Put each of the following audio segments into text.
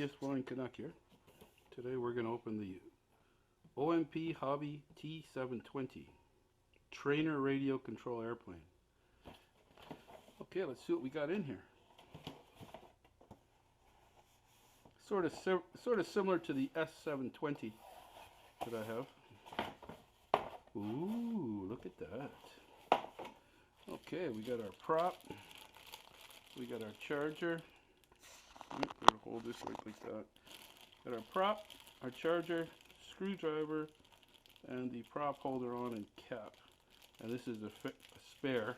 Enthusiast Flying Canuck here. Today we're going to open the OMPHobby T720 trainer radio control airplane. Okay, let's see what we got in here. Sort of similar to the S720 that I have. Ooh, look at that. Okay, we got our prop. We got our charger. We're going to hold this right like that. Got our prop, our charger, screwdriver, and the prop holder on and cap. And this is a spare.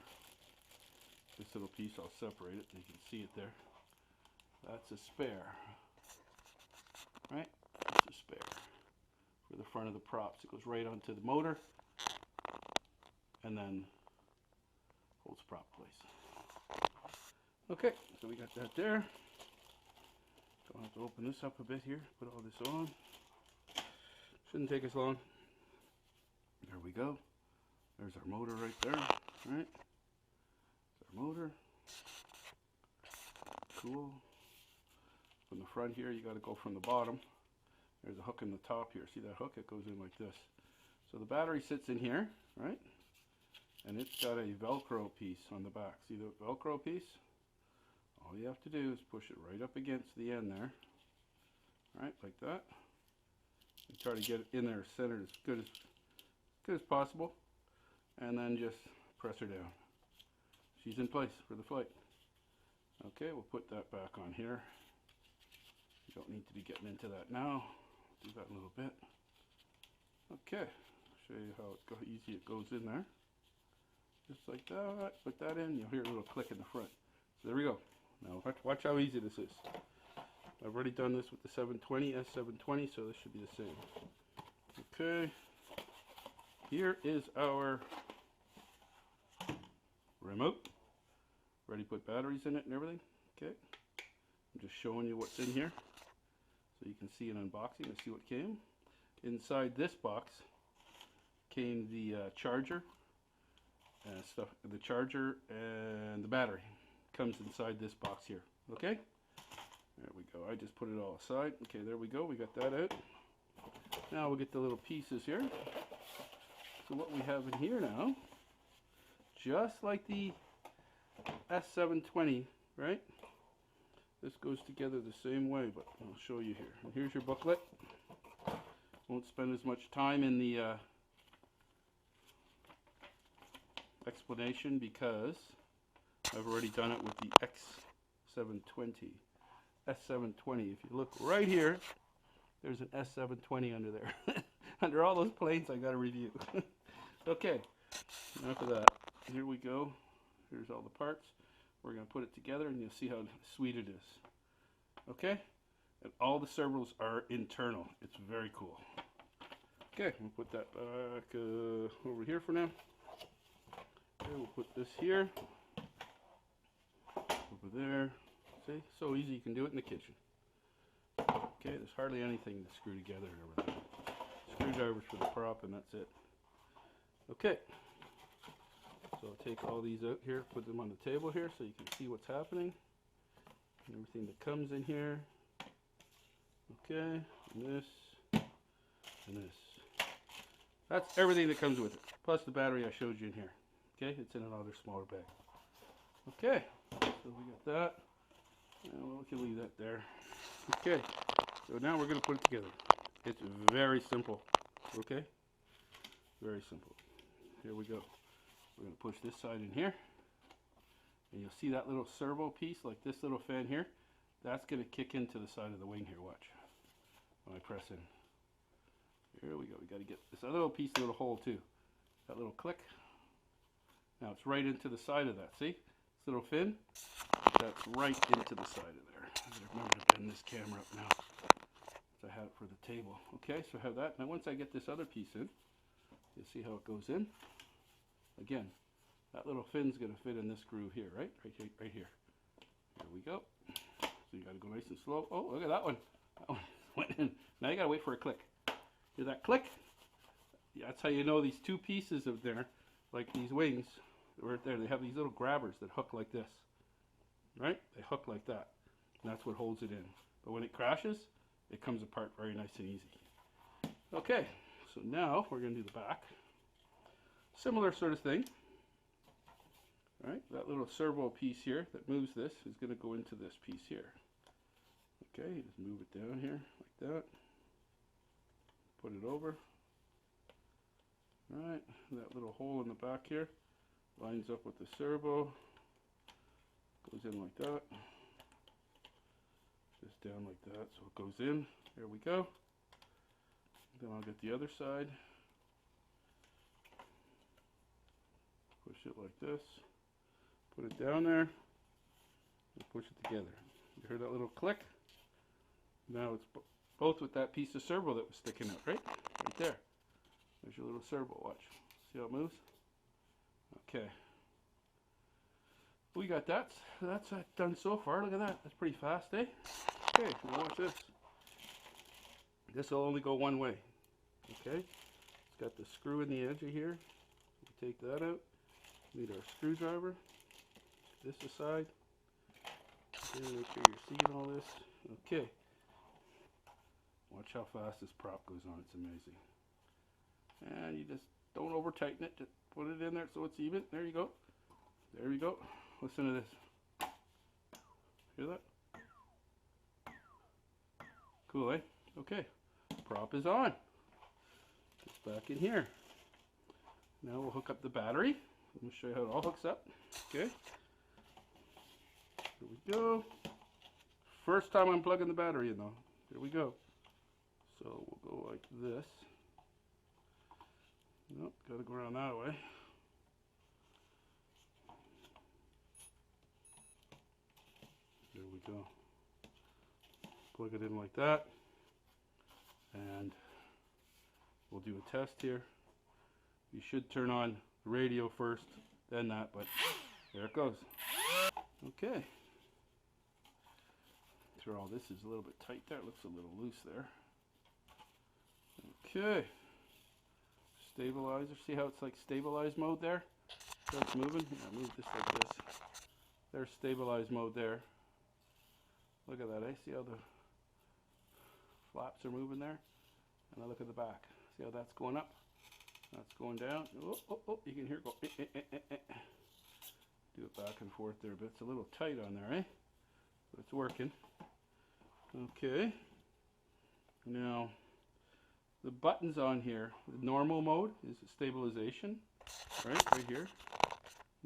This little piece, I'll separate it. You can see it there. That's a spare. Right? That's a spare for the front of the props. It goes right onto the motor and then holds prop place. Okay, so we got that there. Don't have to open this up a bit here. Put all this on. Shouldn't take us long. There we go. There's our motor right there. Right? There's our motor. Cool. From the front here, you got to go from the bottom. There's a hook in the top here. See that hook? It goes in like this. So the battery sits in here, right? And it's got a Velcro piece on the back. See the Velcro piece? All you have to do is push it right up against the end there. Right, like that. And try to get it in there centered as good as possible. And then just press her down. She's in place for the flight. Okay, we'll put that back on here. You don't need to be getting into that now. Do that in a little bit. Okay, show you how easy it goes in there. Just like that. Put that in. You'll hear a little click in the front. So there we go. Now watch how easy this is. I've already done this with the S720, so this should be the same. Okay. Here is our remote. Ready to put batteries in it and everything. Okay. I'm just showing you what's in here so you can see an unboxing and see what came. Inside this box came the charger and stuff. The charger and the battery comes inside this box here. Okay? There we go. I just put it all aside. Okay, there we go. We got that out. Now we'll get the little pieces here. So what we have in here now, just like the S720, right? This goes together the same way, but I'll show you here. And here's your booklet. Won't spend as much time in the explanation because I've already done it with the X720. S720. If you look right here, there's an S720 under there. Under all those planes I got a review. Okay, enough of that. Here we go. Here's all the parts. We're going to put it together and you'll see how sweet it is. Okay? And all the servos are internal. It's very cool. Okay, we'll put that back over here for now. Okay, we'll put this here. Over there. See? So easy you can do it in the kitchen. Okay, there's hardly anything to screw together and everything. Screwdrivers for the prop and that's it. Okay. So I'll take all these out here, put them on the table here so you can see what's happening. And everything that comes in here. Okay, and this, and this. That's everything that comes with it. Plus the battery I showed you in here. Okay, it's in another smaller bag. Okay, so we got that. And we can leave that there. Okay, so now we're going to put it together. It's very simple. Okay, very simple. Here we go. We're going to push this side in here. And you'll see that little servo piece, like this little fan here. That's going to kick into the side of the wing here, watch. When I press in. Here we go. We got to get this other little piece, a little hole too. That little click. Now it's right into the side of that, see? This little fin, that's right into the side of there. I gotta remember to bend this camera up now. So I have it for the table. Okay, so I have that. Now once I get this other piece in, you'll see how it goes in. Again, that little fin's going to fit in this groove here, right? Right here. There we go. So you got to go nice and slow. Oh, look at that one. That one went in. Now you got to wait for a click. Hear that click? Yeah, that's how you know these two pieces of there, like these wings, right there. They have these little grabbers that hook like this, right? They hook like that. And that's what holds it in. but when it crashes, it comes apart very nice and easy. Okay, so now we're going to do the back. Similar sort of thing. All right, that little servo piece here that moves this is going to go into this piece here. Okay, just move it down here like that. Put it over. All right, that little hole in the back here lines up with the servo. Goes in like that. Just down like that, so it goes in. There we go. Then I'll get the other side. Push it like this. Put it down there. And push it together. You heard that little click? Now it's both with that piece of servo that was sticking out, right? Right there. There's your little servo, watch. See how it moves? Okay. We got that. That's done so far. Look at that. That's pretty fast, eh? Okay, now watch this. This will only go one way. Okay? It's got the screw in the edge of here. We take that out. Need our screwdriver. This aside. Okay, make sure you're seeing all this. Okay. Watch how fast this prop goes on. It's amazing. And you just don't over tighten it. Just put it in there so it's even. There you go. There you go. Listen to this. Hear that? Cool, eh? Okay. Prop is on. It's back in here. Now we'll hook up the battery. Let me show you how it all hooks up. Okay. Here we go. First time I'm plugging the battery in though. Here we go. So we'll go like this. Nope, gotta go around that way. There we go. Plug it in like that. And we'll do a test here. You should turn on the radio first, then that, but there it goes. Okay. Sure, all this is a little bit tight there. It looks a little loose there. Okay. Stabilizer. See how it's like stabilize mode there? So it's moving. Yeah, move this like this. There's stabilize mode there. Look at that, eh? See how the flaps are moving there? And now look at the back. See how that's going up? That's going down. Oh, oh, oh, you can hear it go. Do it back and forth there, but it's a little tight on there, eh? But it's working. Okay. Now, the buttons on here, the normal mode is stabilization, right here.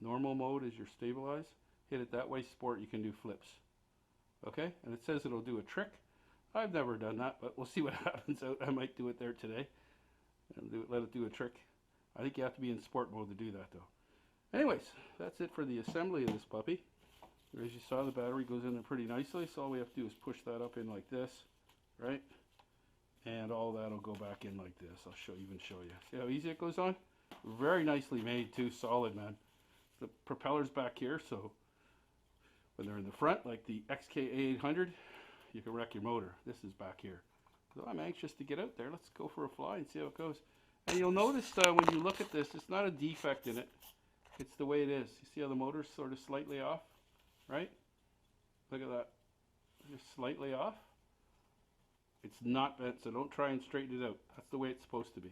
Normal mode is your stabilize. Hit it that way. Sport, you can do flips. Okay, and it says it'll do a trick. I've never done that, but we'll see what happens. I might do it there today and let it do a trick. I think you have to be in sport mode to do that though. Anyways, that's it for the assembly of this puppy. As you saw, the battery goes in there pretty nicely, so all we have to do is push that up in like this, right? And all that'll go back in like this. I'll even show you. See how easy it goes on? Very nicely made too, solid, man. The propeller's back here, so when they're in the front, like the XK800, you can wreck your motor. This is back here. So I'm anxious to get out there. Let's go for a fly and see how it goes. And you'll notice when you look at this, it's not a defect in it. It's the way it is. You see how the motor's sort of slightly off, right? Look at that. Just slightly off. It's not bent, so don't try and straighten it out. That's the way it's supposed to be.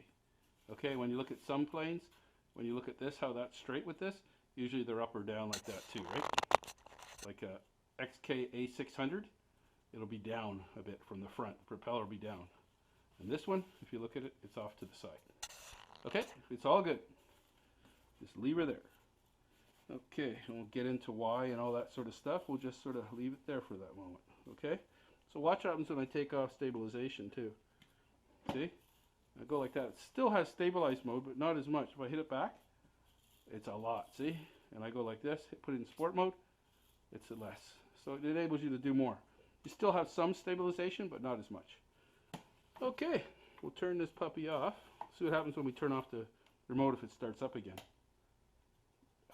Okay, when you look at some planes, when you look at this, how that's straight with this, usually they're up or down like that too, right? Like a XK600, it'll be down a bit from the front. The propeller will be down. And this one, if you look at it, it's off to the side. Okay, it's all good. Just leave her there. Okay, and we'll get into why and all that sort of stuff. We'll just sort of leave it there for that moment. Okay? So watch what happens when I take off stabilization too. See? I go like that. It still has stabilize mode, but not as much. If I hit it back, it's a lot. See? And I go like this, put it in sport mode, it's less. So it enables you to do more. You still have some stabilization, but not as much. Okay, we'll turn this puppy off. See what happens when we turn off the remote if it starts up again.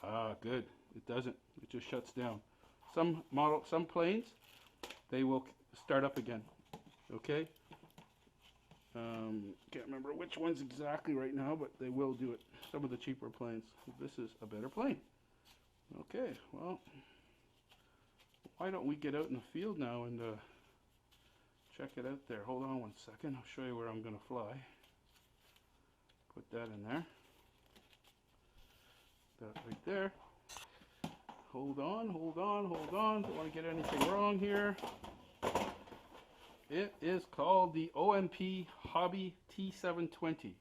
Ah, good. It doesn't. It just shuts down. Some planes, they will start up again. Okay? Can't remember which ones exactly right now, but they will do it. Some of the cheaper planes. This is a better plane. Okay, well, why don't we get out in the field now and check it out there. Hold on one second. I'll show you where I'm going to fly. Put that in there. That right there. Hold on, hold on, hold on. Don't want to get anything wrong here. It is called the OMPHobby T720.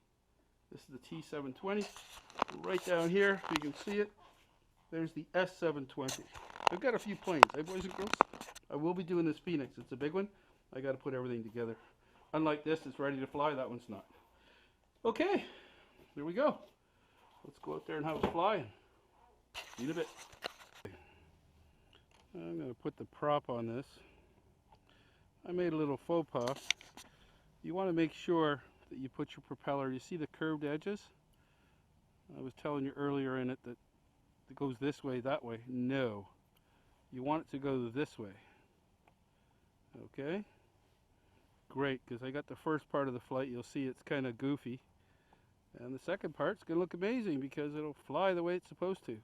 This is the T720. Right down here, you can see it. There's the S720. I've got a few planes, hey boys and girls? I will be doing this Phoenix. It's a big one. I got to put everything together. Unlike this, it's ready to fly. That one's not. Okay, there we go. Let's go out there and have a fly. See you in a bit. I'm going to put the prop on this. I made a little faux pas. You want to make sure that you put your propeller, you see the curved edges? I was telling you earlier in it that it goes this way, that way. No. You want it to go this way. Okay? Great, because I got the first part of the flight, you'll see it's kind of goofy. And the second part's going to look amazing because it'll fly the way it's supposed to.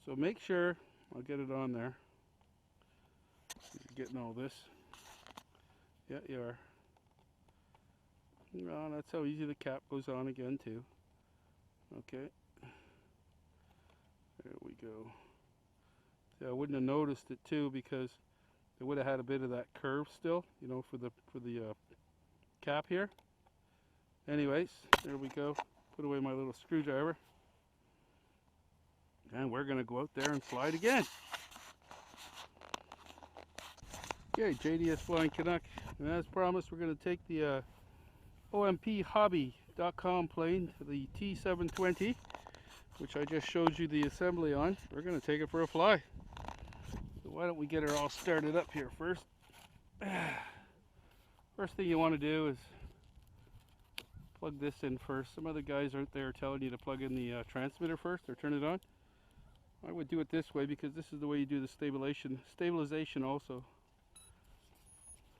So make sure, I'll get it on there. You're getting all this. Yeah, you are. Well, that's how easy the cap goes on again too. Okay. There we go. See, I wouldn't have noticed it too because it would have had a bit of that curve still, you know, for the cap here. Anyways, there we go. Put away my little screwdriver. And we're going to go out there and fly it again. Okay, JDS Flying Canuck. And as promised, we're going to take the OMPHobby.com plane, the T720, which I just showed you the assembly on. We're going to take it for a fly. So why don't we get her all started up here first. First thing you want to do is plug this in first. Some other guys out there telling you to plug in the transmitter first or turn it on. I would do it this way because this is the way you do the stabilization also.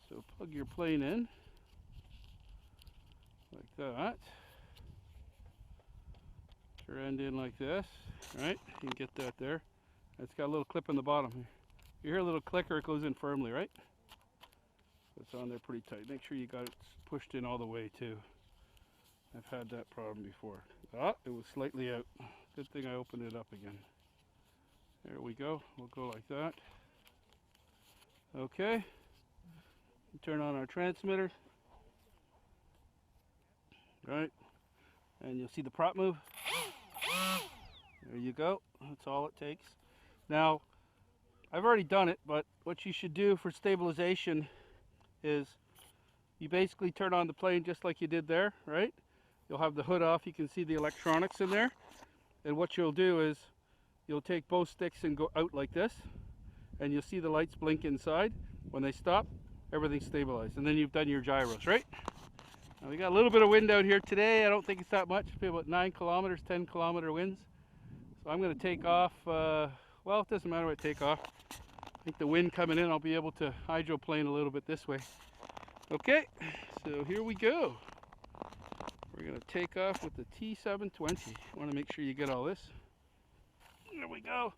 So plug your plane in like that. Your end in like this. Right? You can get that there. It's got a little clip on the bottom here. You hear a little clicker, it goes in firmly, right? It's on there pretty tight. Make sure you got it pushed in all the way too. I've had that problem before. Ah, it was slightly out. Good thing I opened it up again. There we go. We'll go like that. Okay. Turn on our transmitter. Right. And you'll see the prop move. There you go. That's all it takes. Now, I've already done it, but what you should do for stabilization is you basically turn on the plane just like you did there, right? You'll have the hood off. You can see the electronics in there. And what you'll do is you'll take both sticks and go out like this. And you'll see the lights blink inside. When they stop, everything's stabilized. And then you've done your gyros, right? Now we got a little bit of wind out here today. I don't think it's that much. It's about 9 kilometers, 10 kilometer winds. So I'm going to take off. Well, it doesn't matter what I take off. I think the wind coming in, I'll be able to hydroplane a little bit this way. Okay, so here we go. We're going to take off with the T720. I want to make sure you get all this. There we go.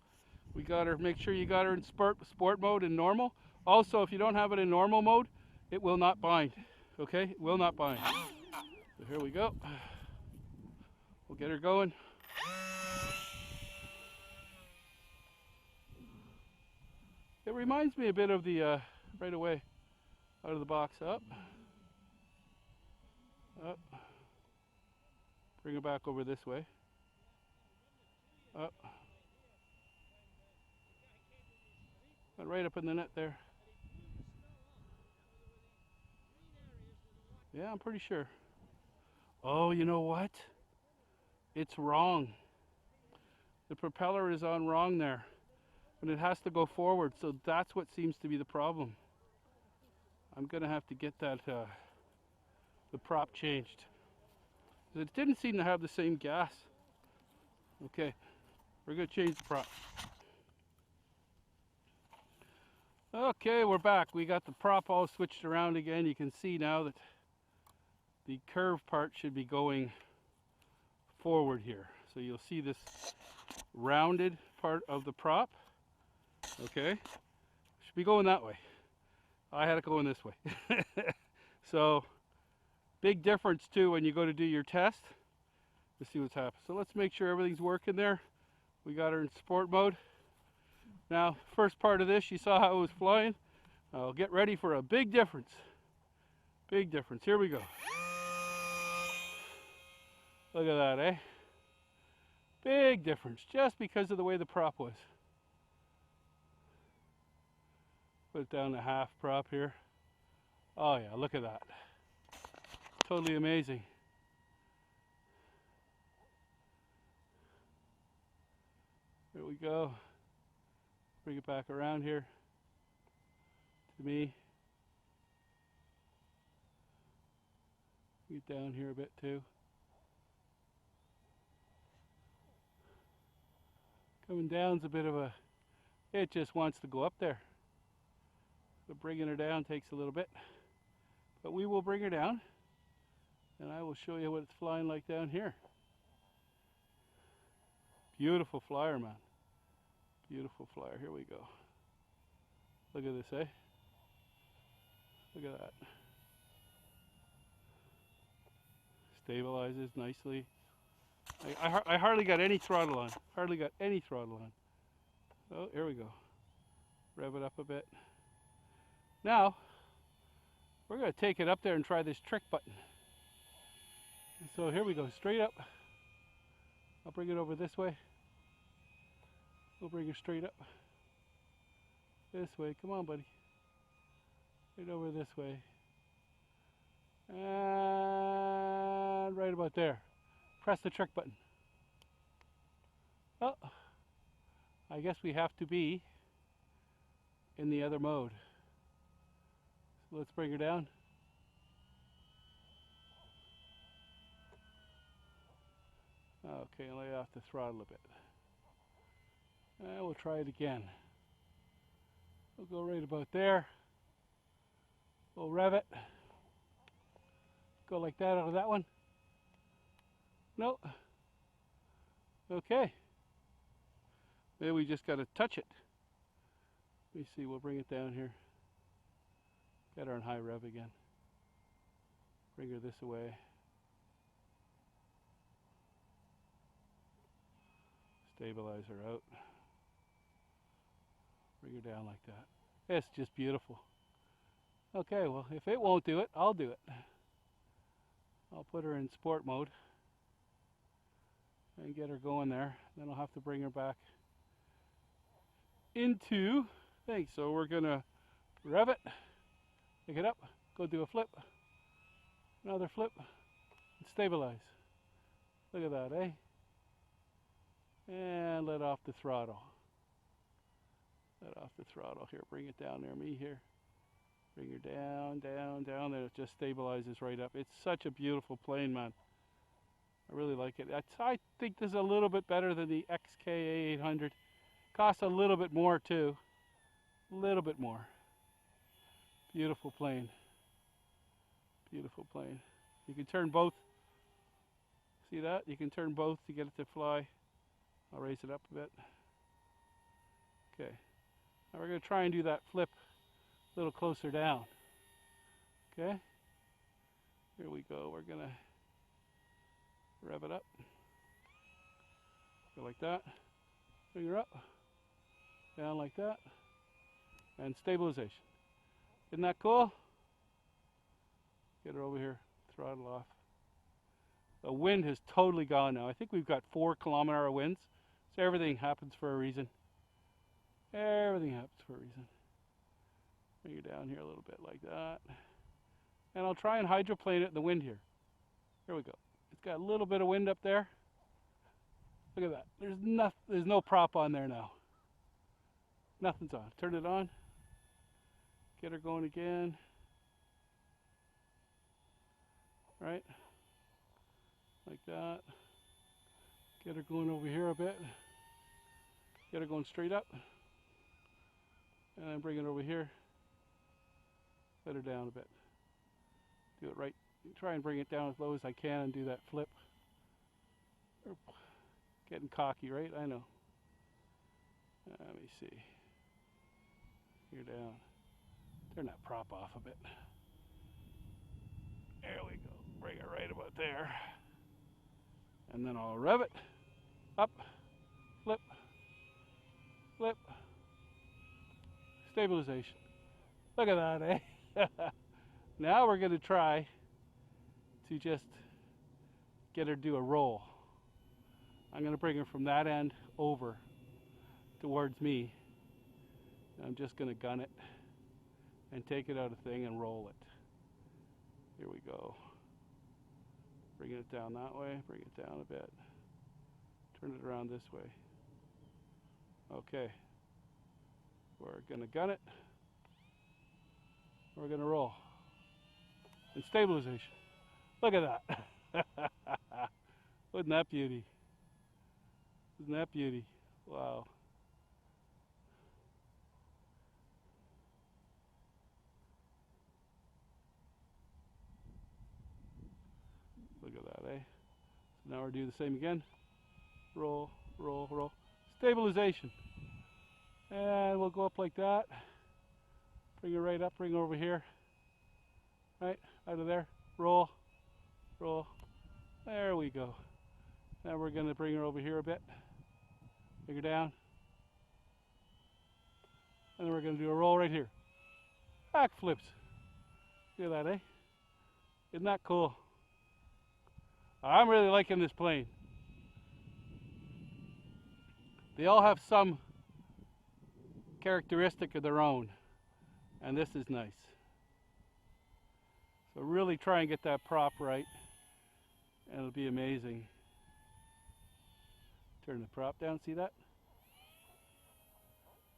We got her. Make sure you got her in sport mode and normal. Also, if you don't have it in normal mode, it will not bind. Okay, it will not bind. So here we go. We'll get her going. It reminds me a bit of the right away out of the box. Up, up. Bring it back over this way. Up. And right up in the net there. Yeah, I'm pretty sure. Oh, you know what? It's wrong. The propeller is on wrong there. And it has to go forward, so that's what seems to be the problem. I'm going to have to get that the prop changed. It didn't seem to have the same gas. Okay, we're going to change the prop. Okay, we're back. We got the prop all switched around again. You can see now that the curved part should be going forward here. So you'll see this rounded part of the prop. Okay, should be going that way. I had it going this way. So big difference too when you go to do your test. Let's see what's happening. So let's make sure everything's working there. We got her in sport mode. Now, first part of this, you saw how it was flying. I'll get ready for a big difference. Big difference. Here we go. Look at that, eh? Big difference, just because of the way the prop was. Put it down to half prop here. Oh yeah, look at that. Totally amazing. There we go. Bring it back around here to me. Get down here a bit too. Coming down's a bit of a, it just wants to go up there. So bringing her down takes a little bit. But we will bring her down, and I will show you what it's flying like down here. Beautiful flyer, man. Beautiful flyer. Here we go. Look at this, eh? Look at that. Stabilizes nicely. I hardly got any throttle on. Hardly got any throttle on. Oh, here we go. Rev it up a bit. Now, we're going to take it up there and try this trick button. So here we go, straight up. I'll bring it over this way. We'll bring her straight up. This way, come on, buddy. Right over this way. And right about there. Press the trick button. Oh, I guess we have to be in the other mode. So let's bring her down. Okay, lay off the throttle a bit. And we'll try it again. We'll go right about there. We'll rev it. Go like that out of that one. No. Okay. Maybe we just got to touch it. Let me see, we'll bring it down here. Get her on high rev again. Bring her this away. Stabilize her out. Bring her down like that. It's just beautiful. Okay, well, if it won't do it, I'll do it. I'll put her in sport mode and get her going there. Then I'll have to bring her back into thing. So we're gonna rev it, pick it up, go do a flip, another flip, and stabilize. Look at that, eh? And let off the throttle. Let off the throttle here. Bring it down there, me here. Bring her down, down, down. There, it just stabilizes right up. It's such a beautiful plane, man. I really like it. I think this is a little bit better than the XK 800. Costs a little bit more too. A little bit more. Beautiful plane. Beautiful plane. You can turn both. See that? You can turn both to get it to fly. I'll raise it up a bit. Okay. Now we're going to try and do that flip a little closer down. Okay. Here we go. We're going to rev it up. Go like that. Bring her up. Down like that. And stabilization. Isn't that cool? Get her over here. Throttle off. The wind has totally gone now. I think we've got 4 kilometer winds. So everything happens for a reason. Everything happens for a reason. Bring her down here a little bit like that. And I'll try and hydroplane it in the wind here. Here we go. It's got a little bit of wind up there. Look at that. There's no prop on there now. Nothing's on. Turn it on. Get her going again. Right? Like that. Get her going over here a bit. Get her going straight up. And then bring it over here. Let her down a bit. Do it right. Try and bring it down as low as I can and do that flip. Getting cocky, right? I know. Let me see. You're down. Turn that prop off a bit. there. And then I'll rev it up, flip, flip, stabilization. Look at that, eh? Now we're going to try to just get her to do a roll. I'm going to bring her from that end over towards me. I'm just going to gun it and take it out of thing and roll it. Here we go. Bring it down that way, bring it down a bit. Turn it around this way. Okay. We're going to gun it. We're going to roll. And stabilization. Look at that. Wasn't that beauty? Isn't that beauty? Wow. Look at that, eh? So now we'll do the same again. Roll, roll, roll. Stabilization. And we'll go up like that. Bring it right up, bring it over here. Right, out of there. Roll, roll. There we go. Now we're going to bring her over here a bit. Bring her down. And then we're going to do a roll right here. Back flips. Look at that, eh? Isn't that cool? I'm really liking this plane. They all have some characteristic of their own, and this is nice. So really try and get that prop right, and it'll be amazing. Turn the prop down, see that?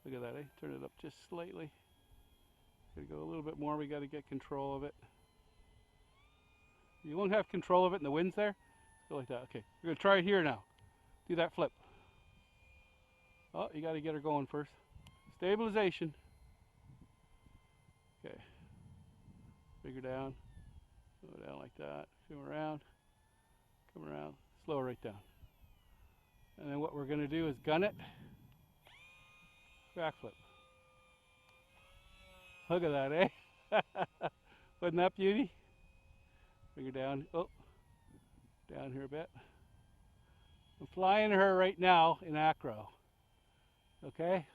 Look at that, eh? Turn it up just slightly. Gotta go a little bit more, we gotta get control of it. You won't have control of it and the wind's there. Go like that. Okay, we're gonna try it here now. Do that flip. Oh, you gotta get her going first. Stabilization. Okay. Bring her down. Go down like that. Come around. Come around. Slow her right down. And then what we're gonna do is gun it. Back flip. Look at that, eh? Wasn't that beauty? Bring her down. Oh, down here a bit. I'm flying her right now in acro. Okay?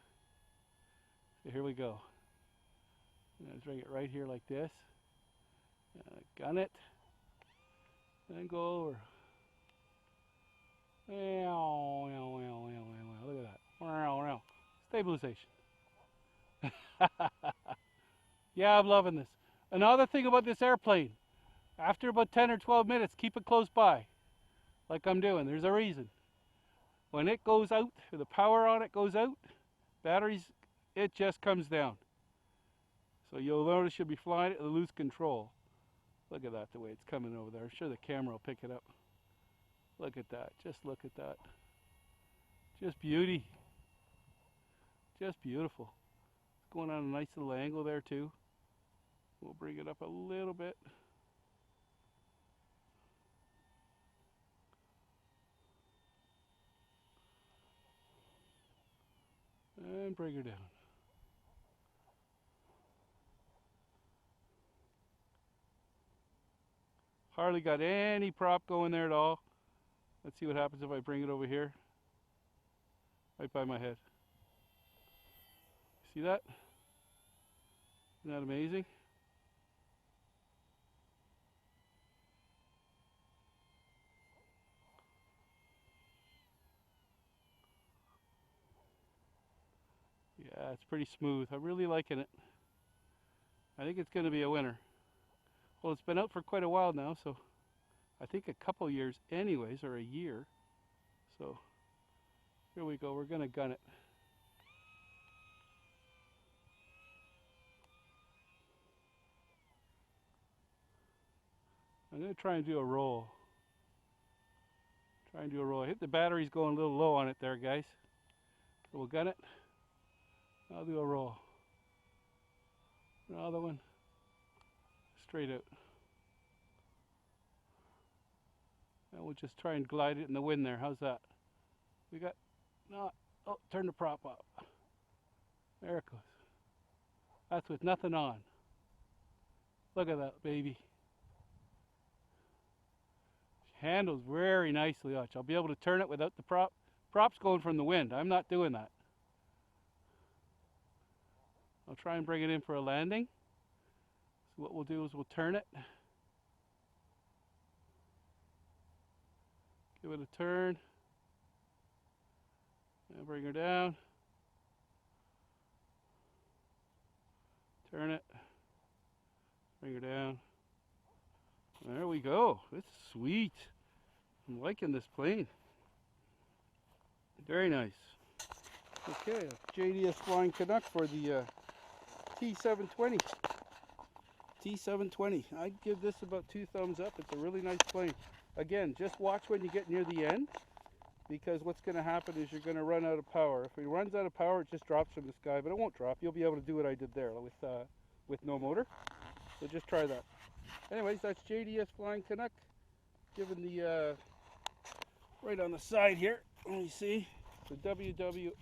So here we go. I'm going to bring it right here like this. Gun it. And go over. Look at that. Stabilization. Yeah, I'm loving this. Another thing about this airplane, after about 10 or 12 minutes, keep it close by, like I'm doing. There's a reason. When it goes out, or the power on it goes out, batteries, it just comes down. So you'll notice you'll be flying it, it'll lose control. Look at that, the way it's coming over there. I'm sure the camera will pick it up. Look at that, just look at that. Just beauty. Just beautiful. It's going on a nice little angle there too. We'll bring it up a little bit. And bring her down. Hardly got any prop going there at all. Let's see what happens if I bring it over here. Right by my head. See that? Isn't that amazing? Yeah, it's pretty smooth. I'm really liking it. I think it's going to be a winner. Well, it's been out for quite a while now, so I think a couple years anyways, or a year. So here we go. We're going to gun it. I'm going to try and do a roll. Try and do a roll. I hit the battery's going a little low on it there, guys. So we'll gun it. I'll do a roll. Another one. Straight out. And we'll just try and glide it in the wind there. How's that? We got, no, oh, turn the prop up. There it goes. That's with nothing on. Look at that, baby. Handles very nicely. Watch, I'll be able to turn it without the prop. Prop's going from the wind. I'm not doing that. I'll try and bring it in for a landing. So what we'll do is we'll turn it. Give it a turn. And bring her down. Turn it. Bring her down. There we go. It's sweet. I'm liking this plane. Very nice. Okay, JDS Flying Canuck for the T720. T720. I'd give this about 2 thumbs up. It's a really nice plane. Again, just watch when you get near the end, because what's going to happen is you're going to run out of power. If it runs out of power, it just drops from the sky, but it won't drop. You'll be able to do what I did there with no motor. So just try that. Anyways, that's JDS Flying Canuck. Given the right on the side here. Let me see. The WW